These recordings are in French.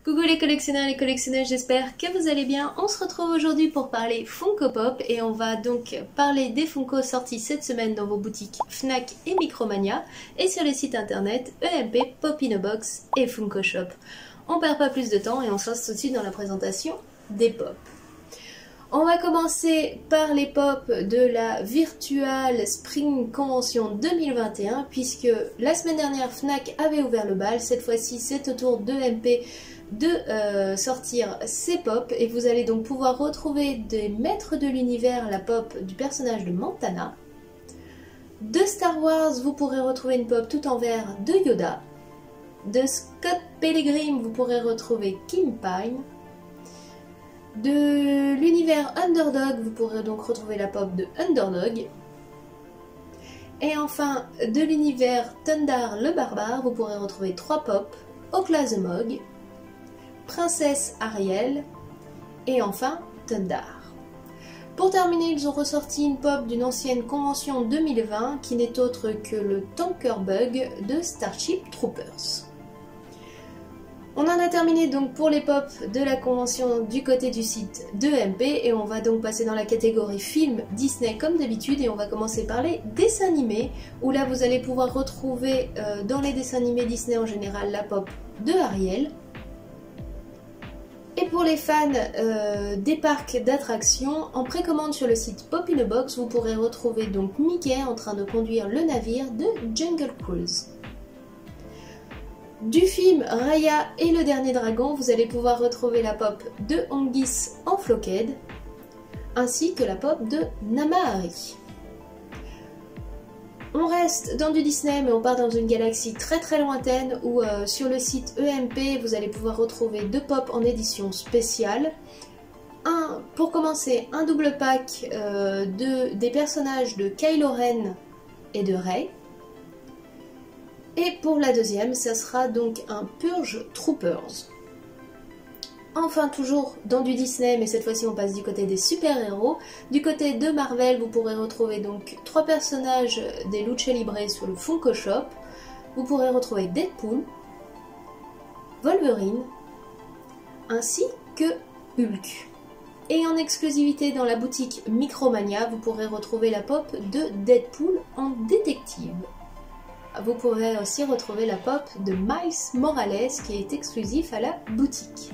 Coucou les collectionneurs et les collectionneuses, j'espère que vous allez bien. On se retrouve aujourd'hui pour parler Funko Pop et on va donc parler des Funko sortis cette semaine dans vos boutiques Fnac et Micromania et sur les sites internet EMP, Pop in a Box et Funko Shop. On perd pas plus de temps et on se lance tout de suite dans la présentation des Pop. On va commencer par les Pop de la Virtual Spring Convention 2021 puisque la semaine dernière Fnac avait ouvert le bal. Cette fois-ci c'est au tour de MP de sortir ces Pop et vous allez donc pouvoir retrouver des maîtres de l'univers, la Pop du personnage de Montana. De Star Wars, vous pourrez retrouver une Pop tout en verre de Yoda. De Scott Pilgrim, vous pourrez retrouver Kim Pine. De l'univers Underdog, vous pourrez donc retrouver la Pop de Underdog. Et enfin, de l'univers Thundar le Barbare, vous pourrez retrouver 3 Pop, Okla the Mog, Princesse Ariel et enfin Thundar. Pour terminer, ils ont ressorti une Pop d'une ancienne convention 2020 qui n'est autre que le Tanker Bug de Starship Troopers. On en a terminé donc pour les Pop de la convention du côté du site de MP et on va donc passer dans la catégorie film Disney comme d'habitude et on va commencer par les dessins animés où là vous allez pouvoir retrouver dans les dessins animés Disney en général la Pop de Ariel. Et pour les fans des parcs d'attractions, en précommande sur le site Pop in a Box, vous pourrez retrouver donc Mickey en train de conduire le navire de Jungle Cruise. Du film Raya et le dernier dragon, vous allez pouvoir retrouver la Pop de Hongis en Flocked, ainsi que la Pop de Namahari. On reste dans du Disney mais on part dans une galaxie très lointaine où sur le site EMP vous allez pouvoir retrouver 2 Pop en édition spéciale. Pour commencer, un double pack des personnages de Kylo Ren et de Rey. Et pour la deuxième, ça sera donc un Purge Troopers. Enfin, toujours dans du Disney, mais cette fois-ci on passe du côté des super-héros. Du côté de Marvel, vous pourrez retrouver donc 3 personnages des Lucha Libre sur le Funko Shop. Vous pourrez retrouver Deadpool, Wolverine, ainsi que Hulk. Et en exclusivité dans la boutique Micromania, vous pourrez retrouver la Pop de Deadpool en détective. Vous pourrez aussi retrouver la Pop de Miles Morales qui est exclusif à la boutique.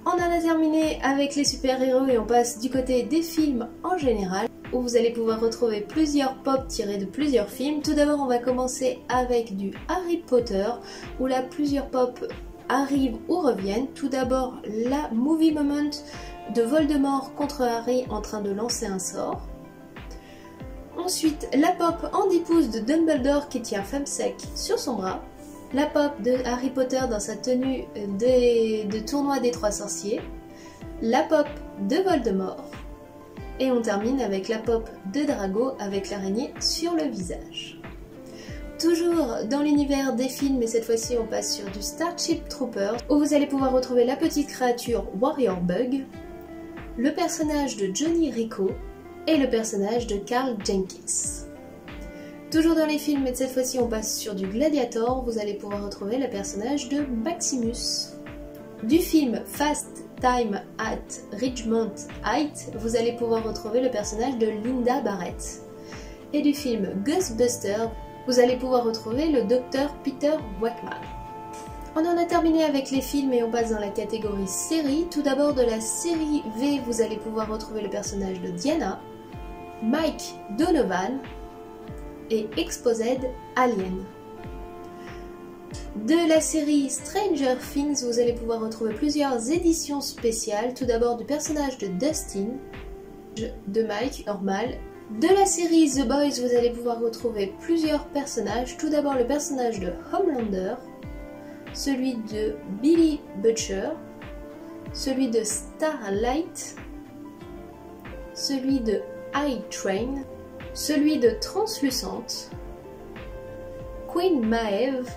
On en a terminé avec les super-héros et on passe du côté des films en général où vous allez pouvoir retrouver plusieurs Pop tirés de plusieurs films. Tout d'abord on va commencer avec du Harry Potter où là plusieurs Pop arrivent ou reviennent. Tout d'abord la Movie Moment de Voldemort contre Harry en train de lancer un sort. Ensuite, la Pop en 10 pouces de Dumbledore qui tient femme sec sur son bras. La Pop de Harry Potter dans sa tenue de tournoi des 3 sorciers. La Pop de Voldemort. Et on termine avec la Pop de Drago avec l'araignée sur le visage. Toujours dans l'univers des films, mais cette fois-ci on passe sur du Starship Troopers où vous allez pouvoir retrouver la petite créature Warrior Bug, le personnage de Johnny Rico et le personnage de Carl Jenkins. Toujours dans les films, mais cette fois-ci on passe sur du Gladiator, vous allez pouvoir retrouver le personnage de Maximus. Du film Fast Time at Ridgemont Heights, vous allez pouvoir retrouver le personnage de Linda Barrett. Et du film Ghostbusters, vous allez pouvoir retrouver le docteur Peter Wackman. On en a terminé avec les films et on passe dans la catégorie série. Tout d'abord de la série V, vous allez pouvoir retrouver le personnage de Diana, Mike Donovan et Exposed Alien. De la série Stranger Things, vous allez pouvoir retrouver plusieurs éditions spéciales. Tout d'abord du personnage de Dustin, de Mike normal. De la série The Boys, vous allez pouvoir retrouver plusieurs personnages. Tout d'abord le personnage de Homelander, celui de Billy Butcher, celui de Starlight, celui de I-Train, celui de Translucente, Queen Maeve,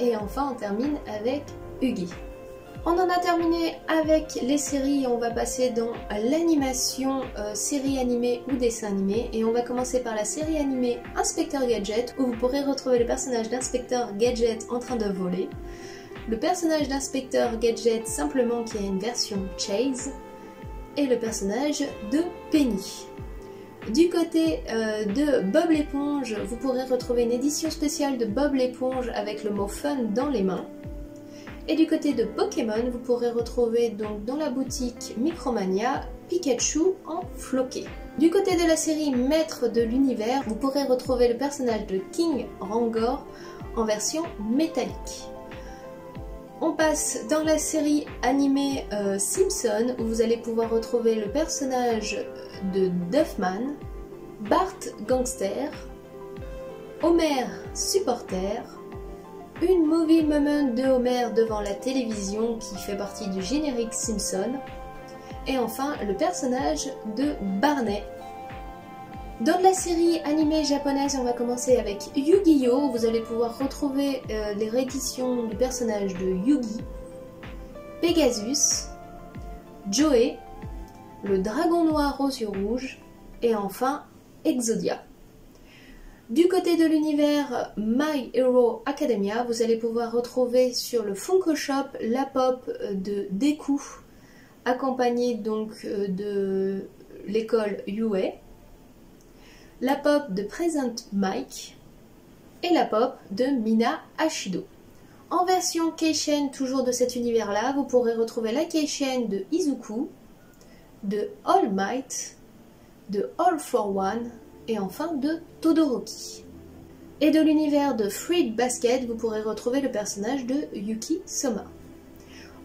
et enfin on termine avec Huggy. On en a terminé avec les séries et on va passer dans l'animation, série animée ou dessin animé. Et on va commencer par la série animée Inspecteur Gadget où vous pourrez retrouver le personnage d'Inspecteur Gadget en train de voler. le personnage d'Inspecteur Gadget simplement qui a une version Chase, et le personnage de Penny. Du côté de Bob l'éponge, vous pourrez retrouver une édition spéciale de Bob l'éponge avec le mot fun dans les mains. Et du côté de Pokémon, vous pourrez retrouver donc dans la boutique Micromania Pikachu en floqué. Du côté de la série Maître de l'univers, vous pourrez retrouver le personnage de King Rangor en version métallique. On passe dans la série animée Simpson où vous allez pouvoir retrouver le personnage de Duffman, Bart Gangster, Homer Supporter, une movie moment de Homer devant la télévision qui fait partie du générique Simpson, et enfin le personnage de Barney. Dans la série animée japonaise, on va commencer avec Yu-Gi-Oh! Vous allez pouvoir retrouver les rééditions du personnage de Yugi, Pegasus, Joey, le dragon noir aux yeux rouges et enfin Exodia. Du côté de l'univers My Hero Academia, vous allez pouvoir retrouver sur le Funko Shop la pop de Deku, accompagnée donc de l'école UA, la pop de Present Mike et la pop de Mina Ashido. En version Keishen, toujours de cet univers-là, vous pourrez retrouver la Keishen de Izuku, de All Might, de All for One et enfin de Todoroki. Et de l'univers de Fruit Basket, vous pourrez retrouver le personnage de Yuki Soma.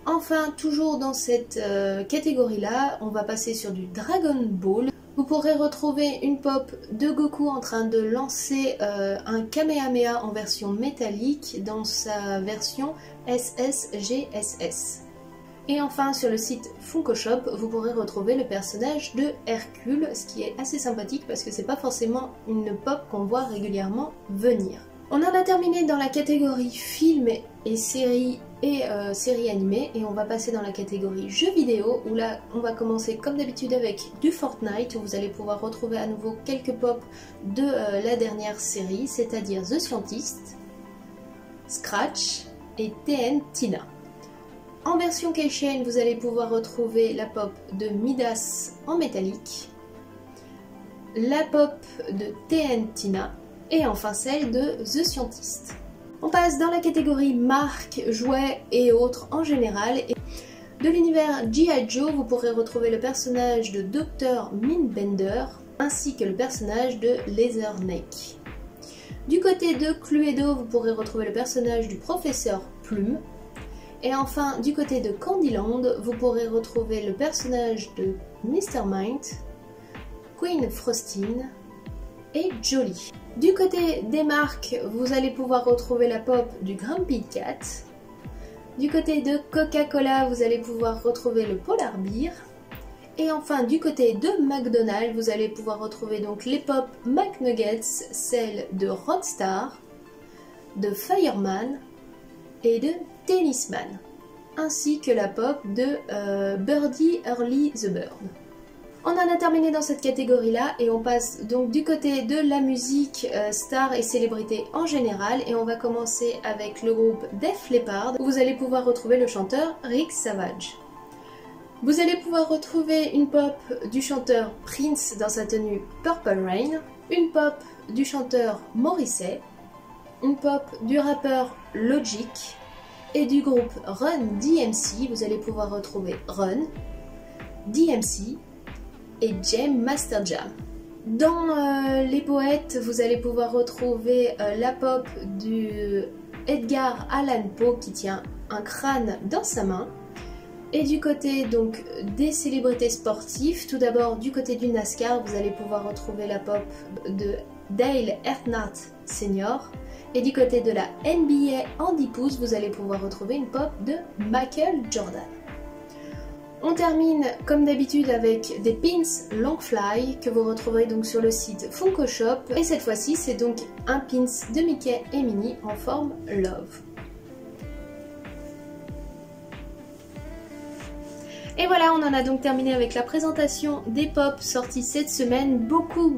Enfin, toujours dans cette catégorie-là, on va passer sur du Dragon Ball. Vous pourrez retrouver une pop de Goku en train de lancer un Kamehameha en version métallique dans sa version SSGSS. Et enfin, sur le site Funko Shop, vous pourrez retrouver le personnage de Hercule, ce qui est assez sympathique parce que c'est pas forcément une pop qu'on voit régulièrement venir. On en a terminé dans la catégorie films et séries séries animées et on va passer dans la catégorie jeux vidéo où là on va commencer comme d'habitude avec du Fortnite où vous allez pouvoir retrouver à nouveau quelques pop de la dernière série, c'est-à-dire The Scientist, Scratch et TN Tina. En version Keishen, vous allez pouvoir retrouver la pop de Midas en métallique, la pop de TN Tina et enfin celle de The Scientist. On passe dans la catégorie marques, jouets et autres en général. De l'univers G.I. Joe, vous pourrez retrouver le personnage de Dr. Mindbender ainsi que le personnage de Leathernecke. Du côté de Cluedo, vous pourrez retrouver le personnage du professeur Plume. Et enfin, du côté de Candyland, vous pourrez retrouver le personnage de Mr. Mind, Queen Frostine et Jolly. Du côté des marques, vous allez pouvoir retrouver la pop du Grumpy Cat. Du côté de Coca-Cola, vous allez pouvoir retrouver le Polar Beer. Et enfin, du côté de McDonald's, vous allez pouvoir retrouver donc les pop McNuggets, celles de Rockstar, de Fireman et de Tennisman, ainsi que la pop de Birdie Early the Bird. On en a terminé dans cette catégorie-là et on passe donc du côté de la musique stars et célébrités en général et on va commencer avec le groupe Def Leppard où vous allez pouvoir retrouver le chanteur Rick Savage. Vous allez pouvoir retrouver une pop du chanteur Prince dans sa tenue Purple Rain, une pop du chanteur Morrissey, une pop du rappeur Logic et du groupe Run DMC. Vous allez pouvoir retrouver Run, DMC et Jam Master Jam. Dans les poètes, vous allez pouvoir retrouver la pop du Edgar Allan Poe qui tient un crâne dans sa main. Et du côté donc des célébrités sportives, tout d'abord du côté du NASCAR, vous allez pouvoir retrouver la pop de Dale Earnhardt Sr. Et du côté de la NBA Andy Pouce, vous allez pouvoir retrouver une pop de Michael Jordan. On termine comme d'habitude avec des pins Longfly que vous retrouverez donc sur le site Funko Shop. Et cette fois-ci, c'est donc un pins de Mickey et Minnie en forme Love. Et voilà, on en a donc terminé avec la présentation des pop sortis cette semaine. Beaucoup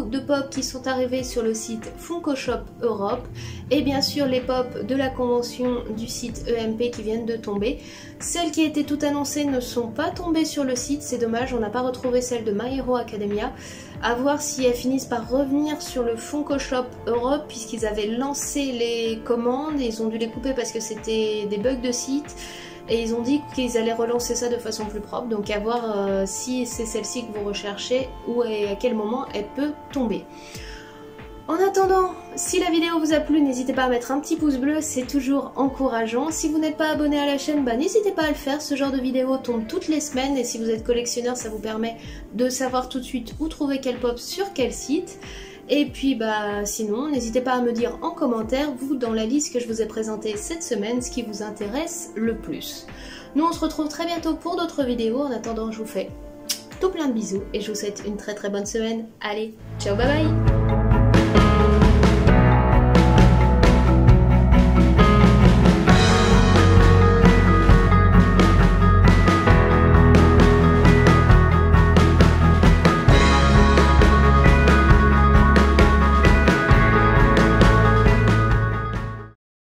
de pop qui sont arrivés sur le site Funko Shop Europe. Et bien sûr les pop de la convention du site EMP qui viennent de tomber. Celles qui étaient toutes annoncées ne sont pas tombées sur le site, c'est dommage, on n'a pas retrouvé celle de My Hero Academia. À voir si elles finissent par revenir sur le Funko Shop Europe, puisqu'ils avaient lancé les commandes et ils ont dû les couper parce que c'était des bugs de site. Et ils ont dit qu'ils allaient relancer ça de façon plus propre, donc à voir si c'est celle-ci que vous recherchez ou à quel moment elle peut tomber. En attendant, si la vidéo vous a plu, n'hésitez pas à mettre un petit pouce bleu, c'est toujours encourageant. Si vous n'êtes pas abonné à la chaîne, n'hésitez pas à le faire, ce genre de vidéo tombe toutes les semaines et si vous êtes collectionneur, ça vous permet de savoir tout de suite où trouver quel pop sur quel site. Et puis sinon, n'hésitez pas à me dire en commentaire, vous, dans la liste que je vous ai présentée cette semaine, ce qui vous intéresse le plus. Nous, on se retrouve très bientôt pour d'autres vidéos. En attendant, je vous fais tout plein de bisous et je vous souhaite une très bonne semaine. Allez, ciao, bye bye!